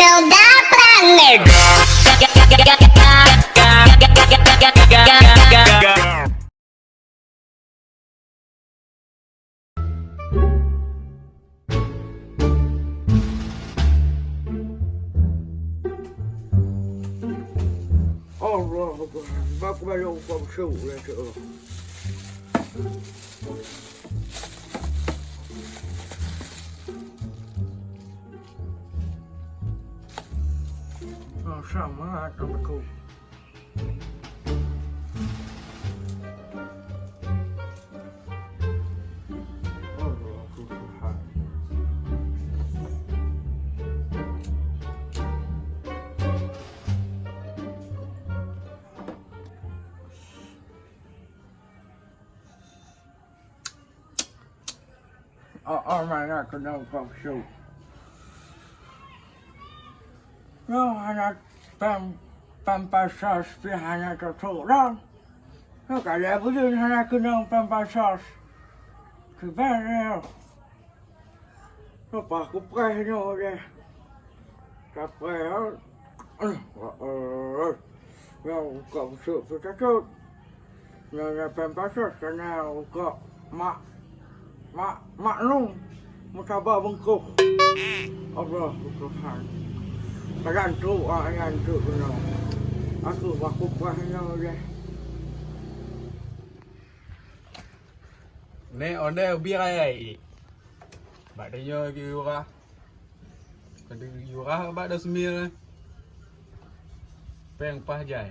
da planet. Allah bak böyle komşu üretiyor. Sama aku. Orang nak kena komşu. No, anak pampasas pihana terturang. No, kalau boleh anak kena pampasas. Kebenar. Apa aku pergi ni oleh. Sampai ya, kau sup tu. Ya, pampasas kena kau maklum. Mutabah bengkok. Allah Tuhan. Kadang tu, benar. Aku pernah oleh. Nè order bia ai. Bạn đây nhớ cái yoga. Còn cái yoga bạn đâu smir này. Peng pa jai.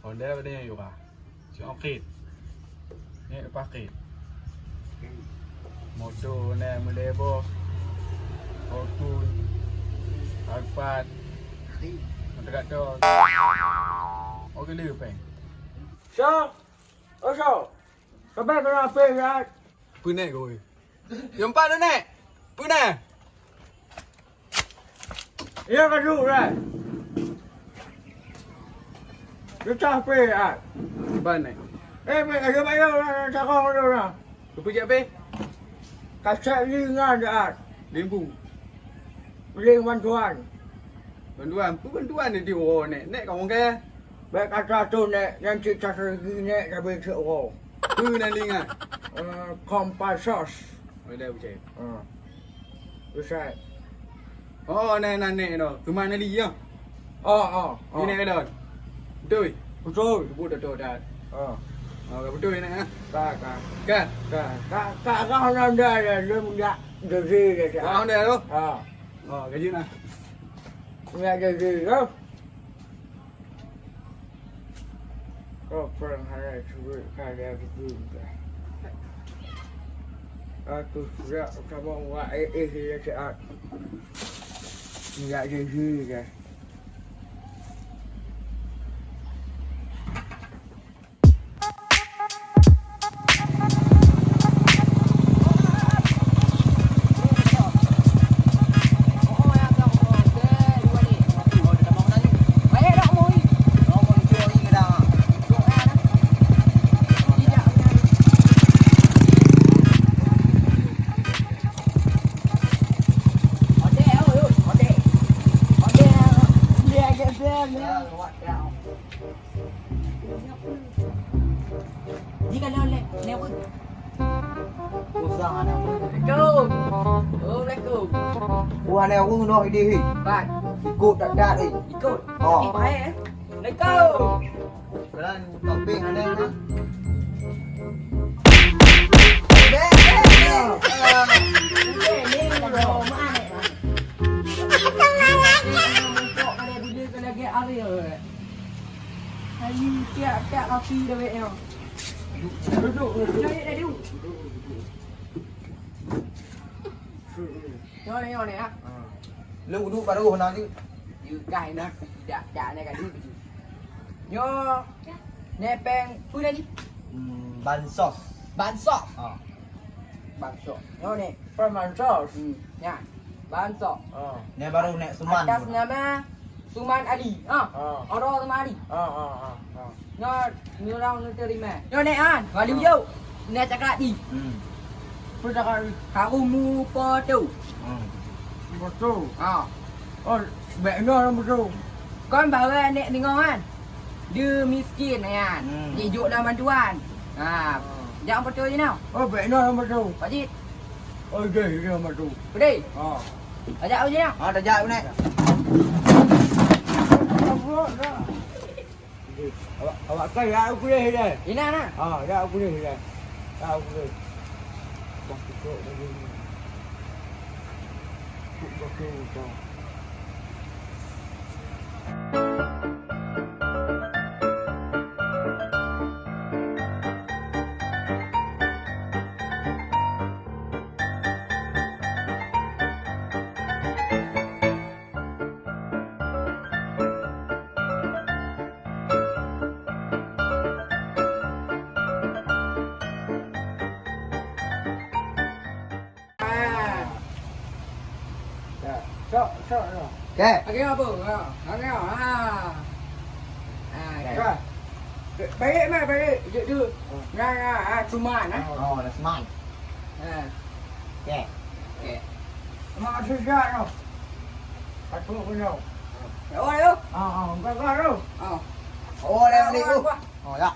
Order bạn đây yoga. Chỉ okit. Nè paket. Motor nè Medebo. Otun. Alphard. Dekat tu. Okey dia peng. Sao? Sao? Các bạn có làm phê ra. Pun naik kau. Yang empat dah naik. Pun naik. Ia kan dulu ra. Kita phê à? Ban naik. Mày cái bây giờ sao con đâu nè? Kau pergi apa? Cái xe đi ngang à? Limbu. Liên bantuan. Bantuan ni dia orang naik kau orang ke? Baik kata tu nek nanti cara gini dah besok. Tu nanti ngah. Kompasos. Ada macam. Bisa. Oh, naik dah. Tu mana dia ya? Ni naik dah. Betul. Betul. Betul dah. Oh, Betul ni ah. Kak kau nak dah dia punya gaji dia. Kau dah tu. Gaji nak. Punya gaji tu. Kau pernah ada cuba kaya begitu. Aku sudah sama buat dia cakap. Punya gaji dia. Jika leo pun. Usah anak aku. Assalamualaikum. Anak aku nak ide. Baik. Ikut tak ni. Ikut. Oh. Baik. Assalamualaikum. Sekarang topeng ada ni. Tiap api dah wek. Duduk. Dah duduk. Yo ni ah. Lu duduk baru nanti. You guys nak tak nak duduk. Yo. Nepeng pun ni. Bansos. Bansok. Bansok. Yo ni. Permansos. Ya. Bansok. Ni baru naik Suman. Atas nama Suman Ali. Orang Suman Ali. Nyo orang nak terima. Nyo ni an. Kalau yo nak cakap di. Percakapan Kamu mu poto. betul. Oh, mẹ nó không đâu. Kon bawa nek tengok kan. Dia miskin kan. Dia juk dalam bantuan. Ha. Jangan betul je now. Oh, mẹ nó không đâu. Pak Cik. Ôi ghê ghê mà đâu. Pedih. À. Ajak je now. Ha dah jap ni. Awak kan ya aku ni dah. Ina nah. Ah, ya aku ni dah. Ya aku ni. Kau kau dah ni. Kau. Sợ rồi. Okey. Okey apa? Ha. Tengok. Ha. Ha. Baik mai baik. Duduk dulu. Nah, cuma nah. Oh, dah seman. Ha. Okey. Okey. Mak susah tau. Aku pun tahu. Oh, ayo. Kau tahu. Oh. Oh, dah ni tu. Oh, ya.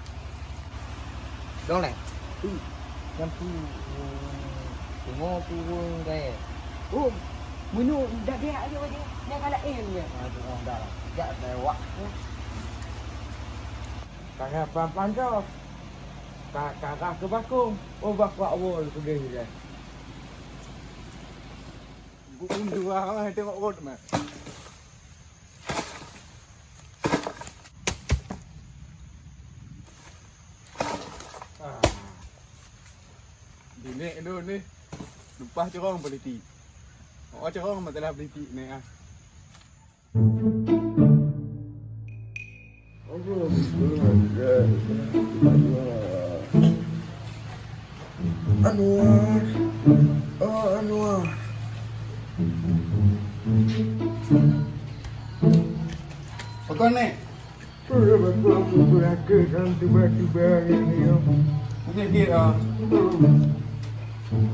Dong ni. Lampu. Tengok pun gaya. Oh. Menu dah dia aja dia. Dia kalau aim je. Oh, dah lah. Ya, lewat. Kakak pampan tu. Kakak ke bakung. Oh, bapak awal tu dia. Pun dua lah tengok road mah. Dinek dulu ni. Lepas corong politik. Oh corong masalah politik ni ah. Anwar. Oh, Anwar. Pekon ni. Sudah betul aku sakit dan tiba-tiba ini. Mungkin dia ah.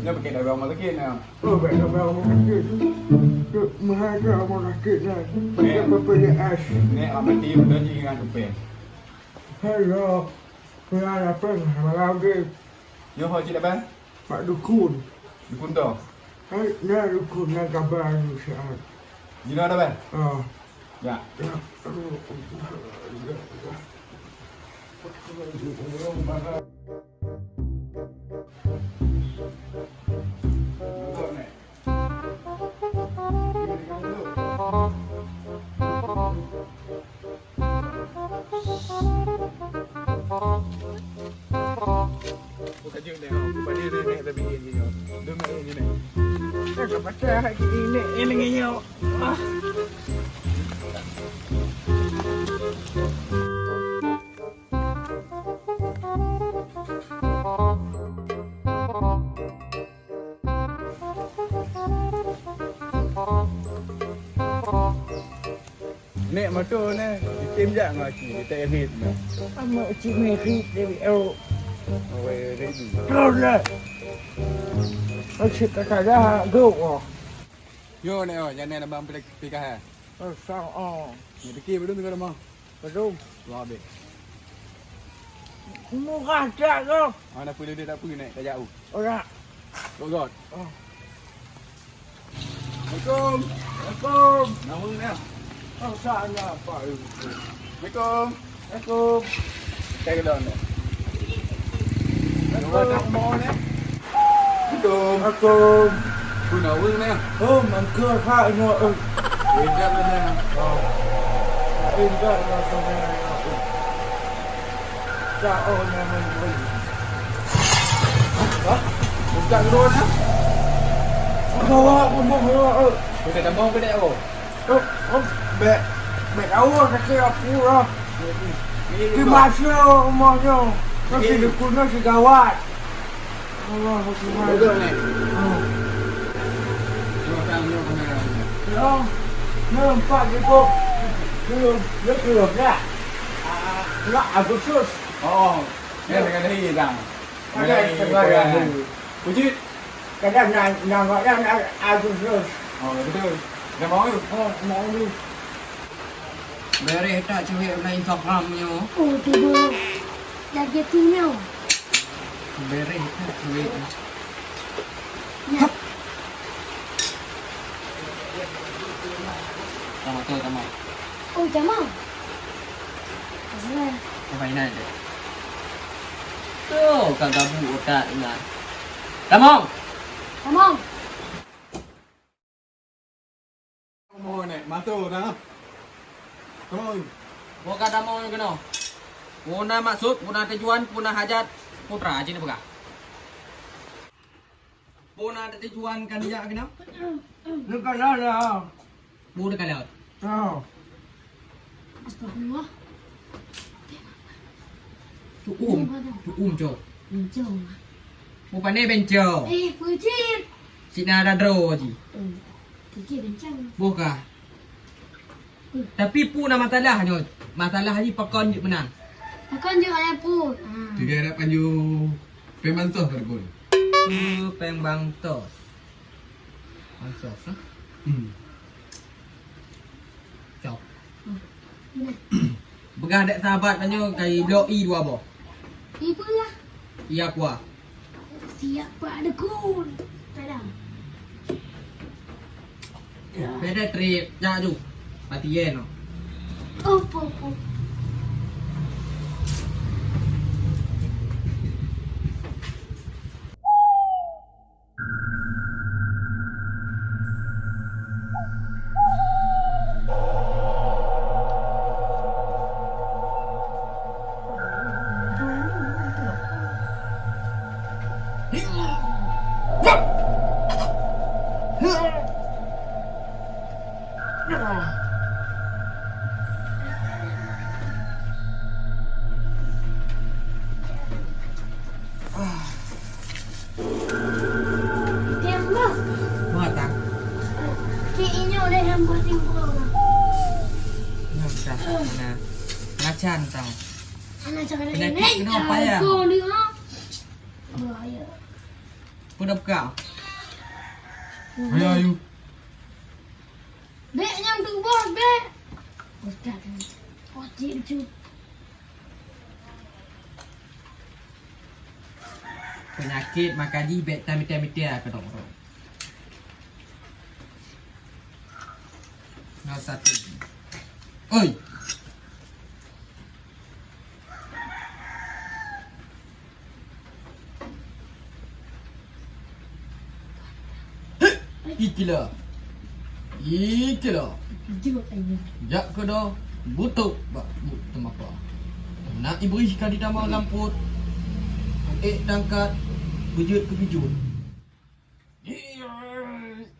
Dia pakai dah rumah sakit ah. Oh, baik abang sakit. Mengajar abang sakit dan pakai as. Ni amati benda je dengan kepen. Hello. Kena apa? Malam ke? Yo ho cik dah Pak Dukun. Dukun tu. Hai, nak dukun nak kabar ni sihat. Jina dah bang? Ah. Ya. Ya. Bukan je dah. Bukan dia naik tapi ni. Dia main ni. Nak baca hari ini nyo. Ah. Nek motor ni tim jak ngaci tak habis ni. Ama uci meri dari el. Oh ready. Terus. Uci kata dah go. Yo ni oh jangan abang pikah ha. Oh, sang oh. Ni fikir belum tengok dah. Betul. Wah be. Muka tak tu. Ana pula dia tak pergi naik tak jauh. Ora. Oh god. Oh. Assalamualaikum. Assalamualaikum. Nama ni. Oh, sana apa itu? Assalamualaikum. Assalamualaikum. Cek dah ni. Nama tak mau ni. Assalamualaikum. Assalamualaikum. Tu nama ni. Oh, mangkuk hak no. Ingat mana? Oh. Ingat no sana. Tak oh nama ni. Hah? Bukan drone ah. Kau pun mau. Kita dah mau ke dak oh. Oh, baik awak kata aku lah. Di masa umurnya, nanti dukungnya si gawat. Allah Akbar. Betul ni. Makan ni mana? Ya, nampak itu. Dia keluar dah. Nak Agustus. Oh, ni dengan hari dah. Ada sebarang. Wujud. Kadang nak Agustus. Oh, betul. Dah mau you. Oh, mau ni. Beres tak cewek lain Instagramnya? Oh, tiba. Lagi tinggal. Beres tak cewek? Ya. Tak mau. Oh, jamal. Asal. Apa ini ada? Tuh, kagak buka ingat. Tamong. Tamam. Mau ni, masuk dah. Come on. Buka tamong yang kena. Puna maksud, puna tujuan, puna hajat, putra aja ni buka. Puna ada tujuan kan dia kena? Ni kan lah. Puna kan laut. Oh. Astagfirullah. Cuum jo. Jom. Bukan ni benco. Putih. Sina ada draw je. Tiga bencang. Buka. Tapi puna masalahnya. Masalah ni pakon je menang. Takkan je ayah pun. Tiga ada panju pemantos bergol. Pembang tos. Ansos, ha? Cok. Begah dek sahabat tanya kai blok E 2 boh. Ibu lah. Iya kuah. Siap pak ada kun. Tak ada. Beda trip jak ju. Mati yen no. Oh. Tiang bah. Matang. Kayaknya udah yang buat timbul. Nampak mana. Macan tau. Anak cakap Penyakit kenapa ya? Kau ni ha. Bahaya. Pun buka. Ayo you. Bek yang tu bos bek. Ustaz. Pocik tu. Penyakit makadi bet tamita-mita ke dong. Nah satu. Oi. Ikilah. Jom ayo. Jak ke dah. Butuk. Bak. Butuk apa. Nak iberi sekali tambah lamput. Tangkat. Bejut ke bejut.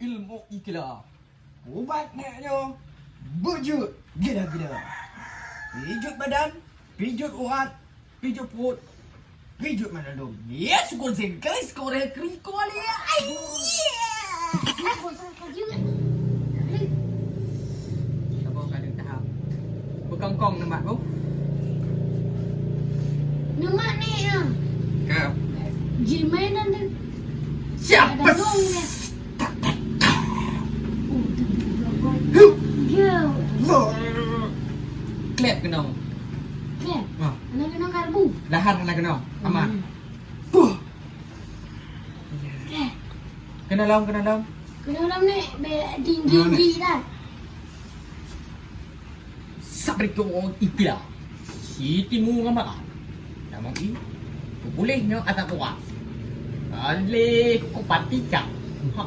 Ilmu ikilah. Ubat naknya. Bejut. Gila-gila. Pijut badan. Pijut urat. Pijut perut. Pijut mana dong. Yes, kau guys. Kau rekri kau ni. Aku sakit juga. Sabar kadang tahap. Berkongkong nama kau. Nama ni ah. Kau. Gimana ni? Siapa? Ada dong ni. Go. Klep kena. Okay. Ah, Anak kena karbu. lahar nak kena. Aman. Okay. Kena dalam. Kena dalam ni tinggi dah. Sabrik kau ikilah. Si timu ngama. Nama i. Boleh nyo atau kuat. Ale ko patika. Ha.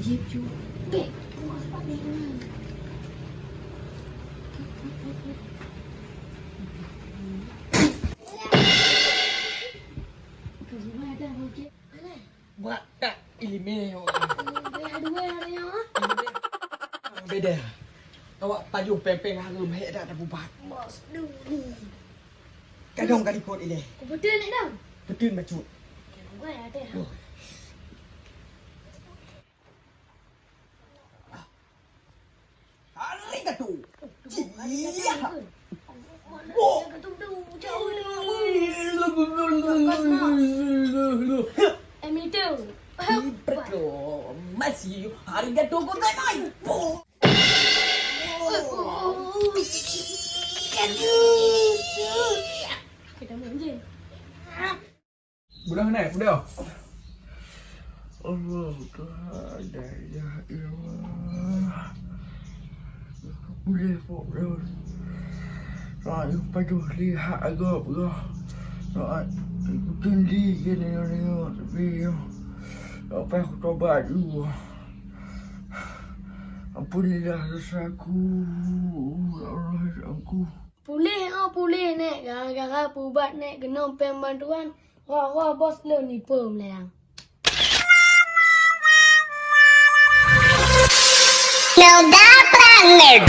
Jeep tu. Okay. Puas panik ni. Kasi ada okey. Ana. Buat tak ilime. Ada dua ada yang ah. Beda. Awak pajuh pempeng harum hek dak ada bubat. Bos dulu. Kadang kali kot ile. Kau betul nak dah? Betul macut. Gue ada. Hari katu. Iya. Oh. Jauh. Emitu. Perlu masih harga tunggu naik. Kita main je. Budak naik, budak. Allah Tuhan, la ilaha illallah. Boleh pun. Saya padu lihat agak berah. Saya tinggi gini tapi apa aku tobat dulu. Ampunilah dosaku, ya Allah aku. Pulih nek gara-gara pubat nek kena pembantuan. Wah bos lo ni pem lang. Now that planet.